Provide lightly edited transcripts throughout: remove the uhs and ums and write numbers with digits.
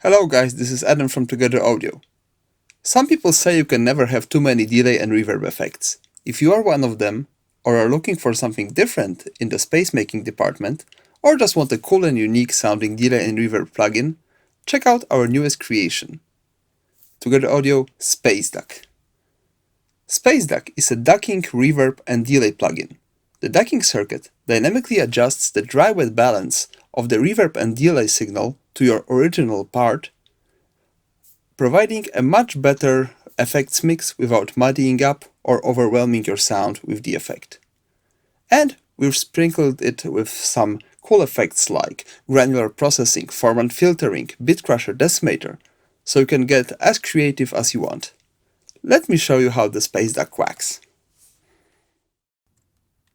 Hello guys, this is Adam from Together Audio. Some people say you can never have too many delay and reverb effects. If you are one of them, or are looking for something different in the space-making department, or just want a cool and unique sounding delay and reverb plugin, check out our newest creation, Together Audio Space Duck. Space Duck is a ducking, reverb, and delay plugin. The ducking circuit dynamically adjusts the dry-wet balance of the reverb and delay signal to your original part, providing a much better effects mix without muddying up or overwhelming your sound with the effect. And we've sprinkled it with some cool effects like granular processing, formant filtering, bit crusher decimator, so you can get as creative as you want. Let me show you how the Space Duck quacks.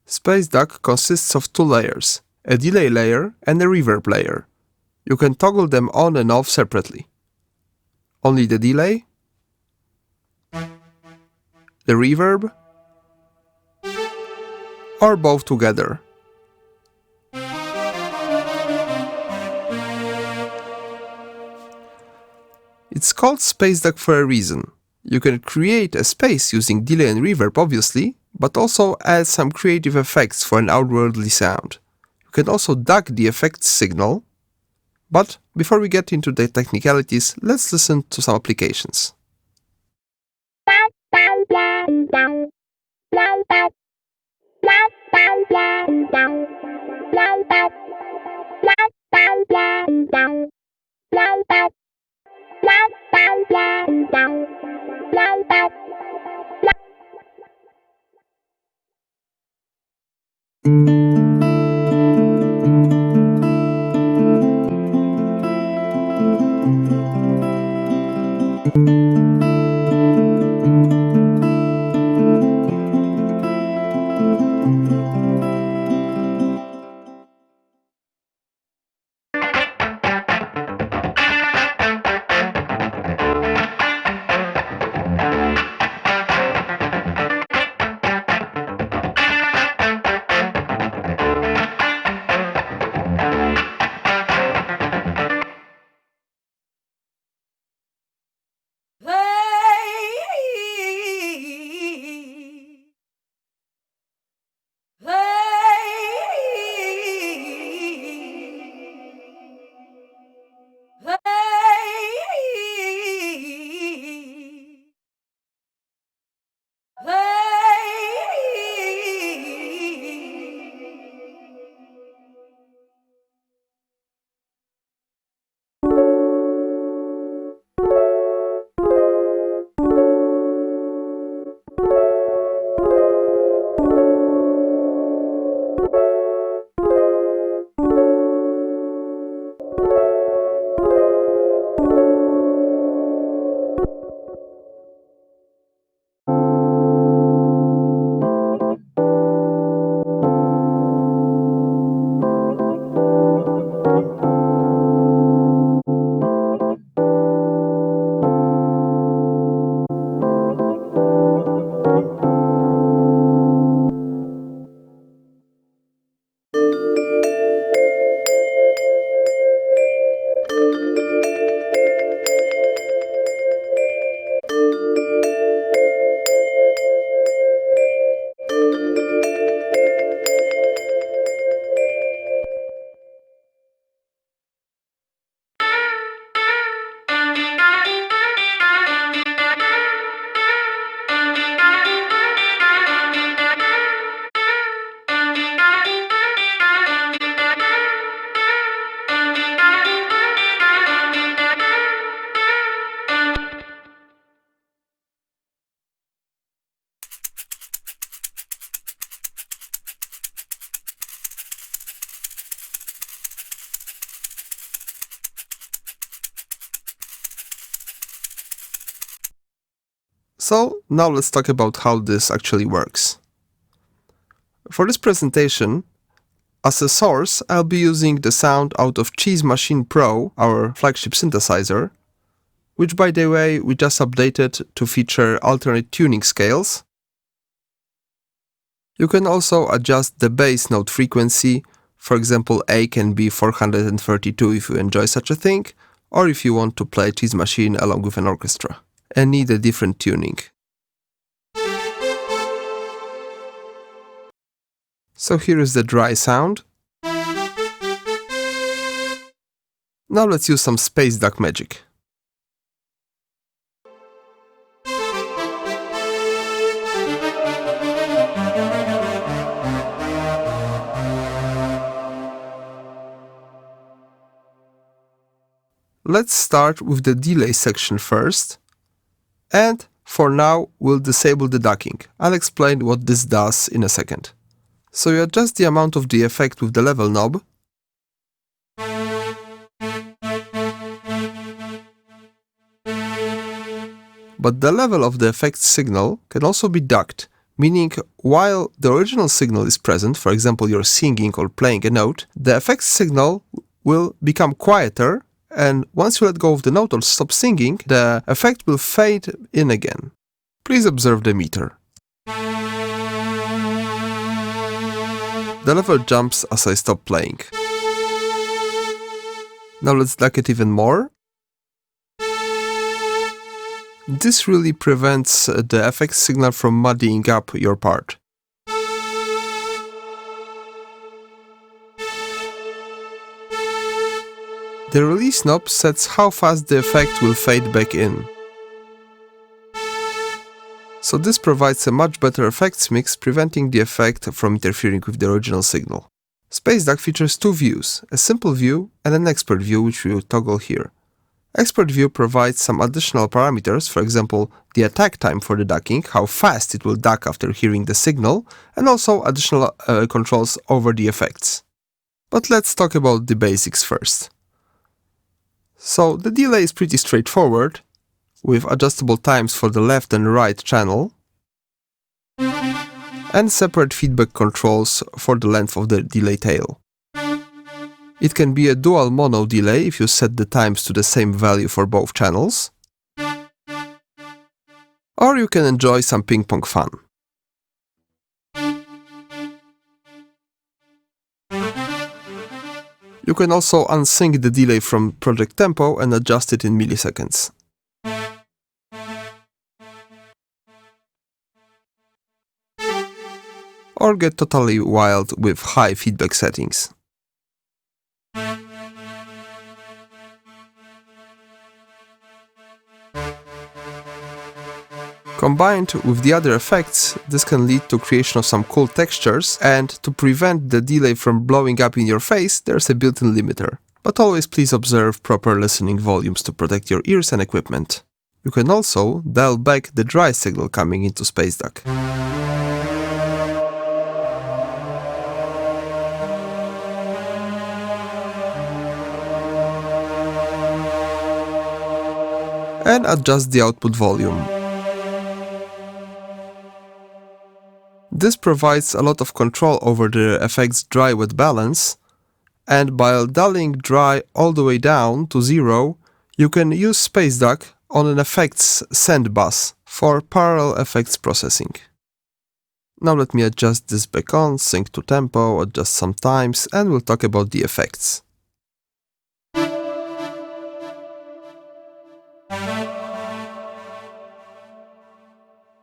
Space Duck consists of two layers, a delay layer and a reverb layer. You can toggle them on and off separately. Only the delay, the reverb, or both together. It's called Space Duck for a reason. You can create a space using delay and reverb obviously, but also add some creative effects for an outwardly sound. You can also duck the effects signal, but before we get into the technicalities, let's listen to some applications. So now let's talk about how this actually works. For this presentation, as a source, I'll be using the sound out of Cheese Machine Pro, our flagship synthesizer, which by the way we just updated to feature alternate tuning scales. You can also adjust the bass note frequency. For example, A can be 432 if you enjoy such a thing, or if you want to play Cheese Machine along with an orchestra and need a different tuning. So here is the dry sound. Now let's use some space duck magic. Let's start with the delay section first, and for now we'll disable the ducking. I'll explain what this does in a second. So you adjust the amount of the effect with the level knob, but the level of the effect signal can also be ducked, meaning while the original signal is present, for example you're singing or playing a note, the effect signal will become quieter, and once you let go of the note or stop singing, the effect will fade in again. Please observe the meter. The level jumps as I stop playing. Now let's duck it even more. This really prevents the effect signal from muddying up your part. The release knob sets how fast the effect will fade back in. So this provides a much better effects mix, preventing the effect from interfering with the original signal. Space Duck features two views, a simple view and an expert view, which we will toggle here. Expert view provides some additional parameters, for example, the attack time for the ducking, how fast it will duck after hearing the signal, and also additional controls over the effects. But let's talk about the basics first. So the delay is pretty straightforward, with adjustable times for the left and right channel, and separate feedback controls for the length of the delay tail. It can be a dual mono delay if you set the times to the same value for both channels, or you can enjoy some ping-pong fun. You can also unsync the delay from project tempo and adjust it in milliseconds. Or get totally wild with high feedback settings. Combined with the other effects, this can lead to creation of some cool textures, and to prevent the delay from blowing up in your face, there's a built-in limiter. But always please observe proper listening volumes to protect your ears and equipment. You can also dial back the dry signal coming into Space Duck. And adjust the output volume. This provides a lot of control over the effect's dry-wet balance, and by dialing dry all the way down to 0, you can use Space Duck on an effects send bus for parallel effects processing. Now let me adjust this back on, sync to tempo, adjust some times, and we'll talk about the effects.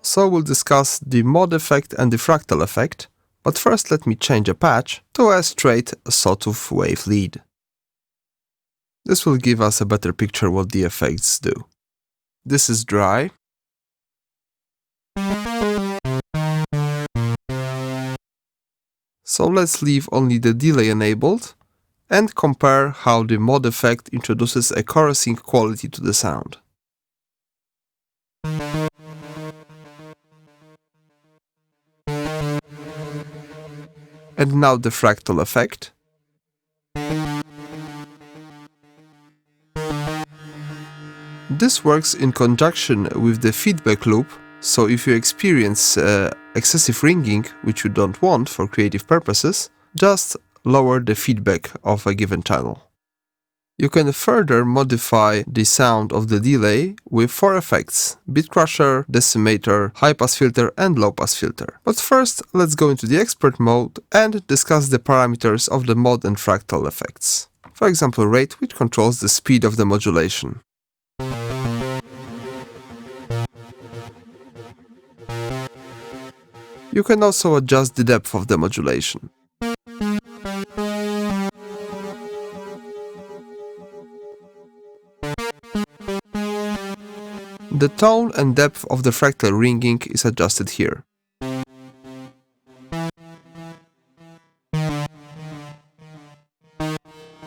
So we'll discuss the mod effect and the fractal effect, but first let me change a patch to a straight sawtooth wave lead. This will give us a better picture what the effects do. This is dry. So let's leave only the delay enabled and compare how the mod effect introduces a chorusing quality to the sound. And now the fractal effect. This works in conjunction with the feedback loop, so if you experience excessive ringing, which you don't want for creative purposes, just lower the feedback of a given channel. You can further modify the sound of the delay with 4 effects: bit crusher, decimator, high pass filter and low pass filter. But first, let's go into the expert mode and discuss the parameters of the mod and fractal effects. For example, rate, which controls the speed of the modulation. You can also adjust the depth of the modulation. The tone and depth of the fractal ringing is adjusted here.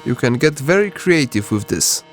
You can get very creative with this.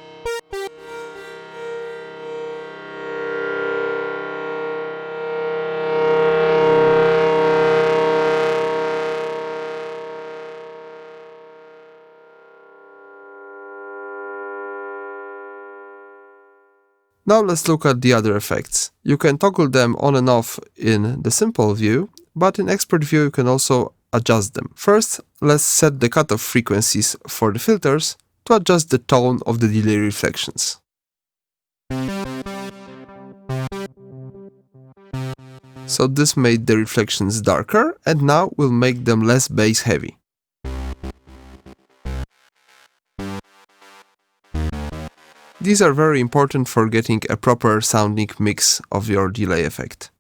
Now let's look at the other effects. You can toggle them on and off in the simple view, but in expert view you can also adjust them. First, let's set the cutoff frequencies for the filters to adjust the tone of the delay reflections. So this made the reflections darker, and now we'll make them less bass heavy. These are very important for getting a proper sounding mix of your delay effect.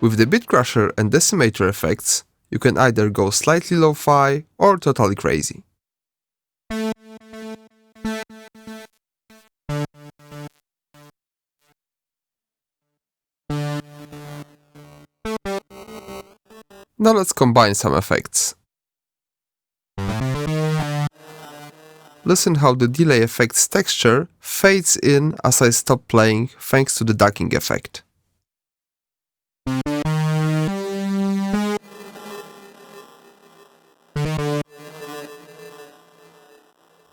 With the bit crusher and decimator effects, you can either go slightly lo-fi or totally crazy. Now let's combine some effects. Listen how the delay effect's texture fades in as I stop playing thanks to the ducking effect.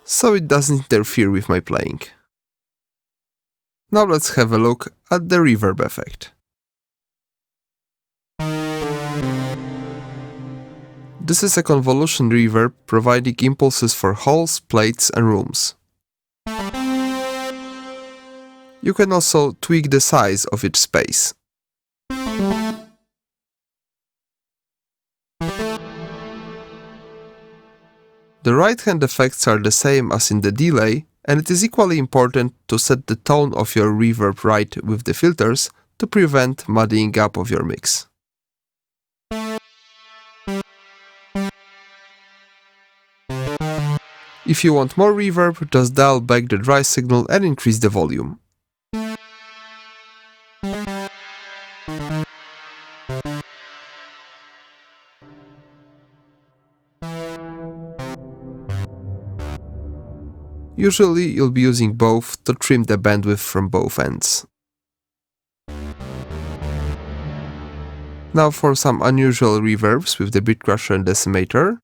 So it doesn't interfere with my playing. Now let's have a look at the reverb effect. This is a convolution reverb providing impulses for halls, plates and rooms. You can also tweak the size of each space. The right-hand effects are the same as in the delay, and it is equally important to set the tone of your reverb right with the filters to prevent muddying up of your mix. If you want more reverb, just dial back the dry signal and increase the volume. Usually you'll be using both to trim the bandwidth from both ends. Now for some unusual reverbs with the bit crusher and decimator.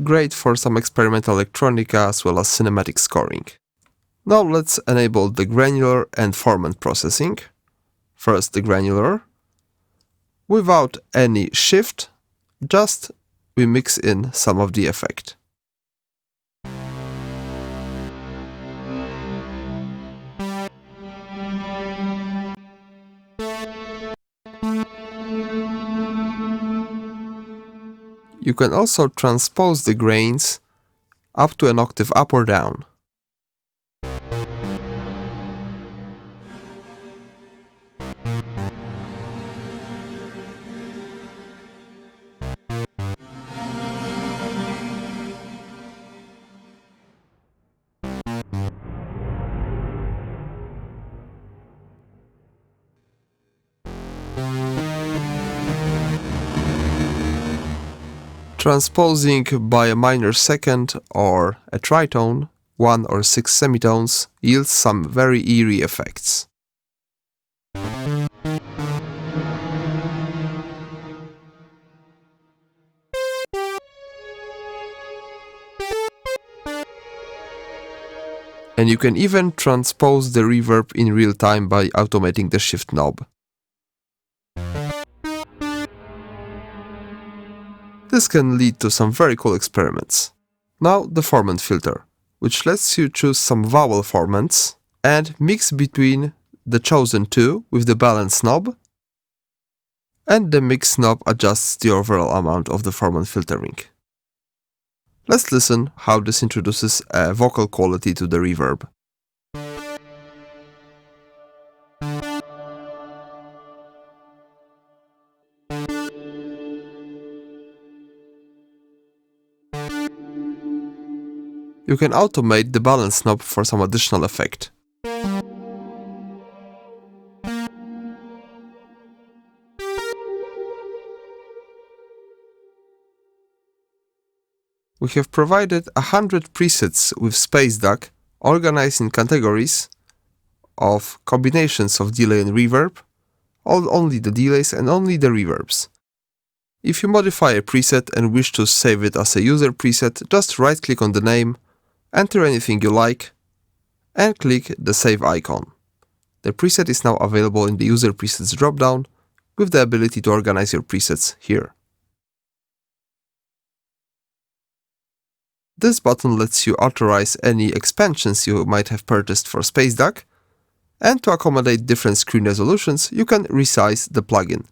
Great for some experimental electronica as well as cinematic scoring. Now let's enable the granular and formant processing. First the granular. Without any shift, just we mix in some of the effect. You can also transpose the grains up to an octave up or down. Transposing by a minor second or a tritone, 1 or 6 semitones, yields some very eerie effects. And you can even transpose the reverb in real time by automating the shift knob. This can lead to some very cool experiments. Now the formant filter, which lets you choose some vowel formants and mix between the chosen two with the balance knob, and the mix knob adjusts the overall amount of the formant filtering. Let's listen how this introduces a vocal quality to the reverb. You can automate the balance knob for some additional effect. We have provided 100 presets with Space DUC organized in categories of combinations of delay and reverb, only the delays and only the reverbs. If you modify a preset and wish to save it as a user preset, just right-click on the name, enter anything you like, and click the save icon. The preset is now available in the user presets dropdown with the ability to organize your presets here. This button lets you authorize any expansions you might have purchased for Space DUC, and to accommodate different screen resolutions, you can resize the plugin.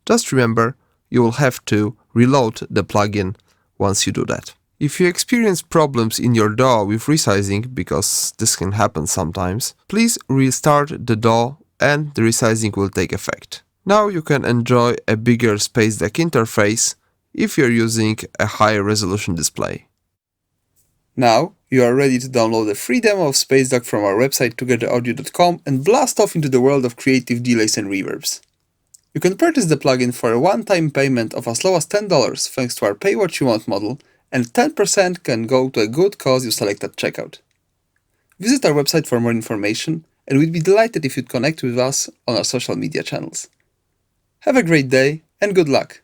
Just remember, you will have to reload the plugin once you do that. If you experience problems in your DAW with resizing, because this can happen sometimes, please restart the DAW and the resizing will take effect. Now you can enjoy a bigger Space DUC interface if you're using a higher resolution display. Now, you are ready to download a free demo of Space DUC from our website togetheraudio.com and blast off into the world of creative delays and reverbs. You can purchase the plugin for a one-time payment of as low as $10 thanks to our Pay What You Want model, and 10% can go to a good cause you select at checkout. Visit our website for more information, and we'd be delighted if you'd connect with us on our social media channels. Have a great day and good luck!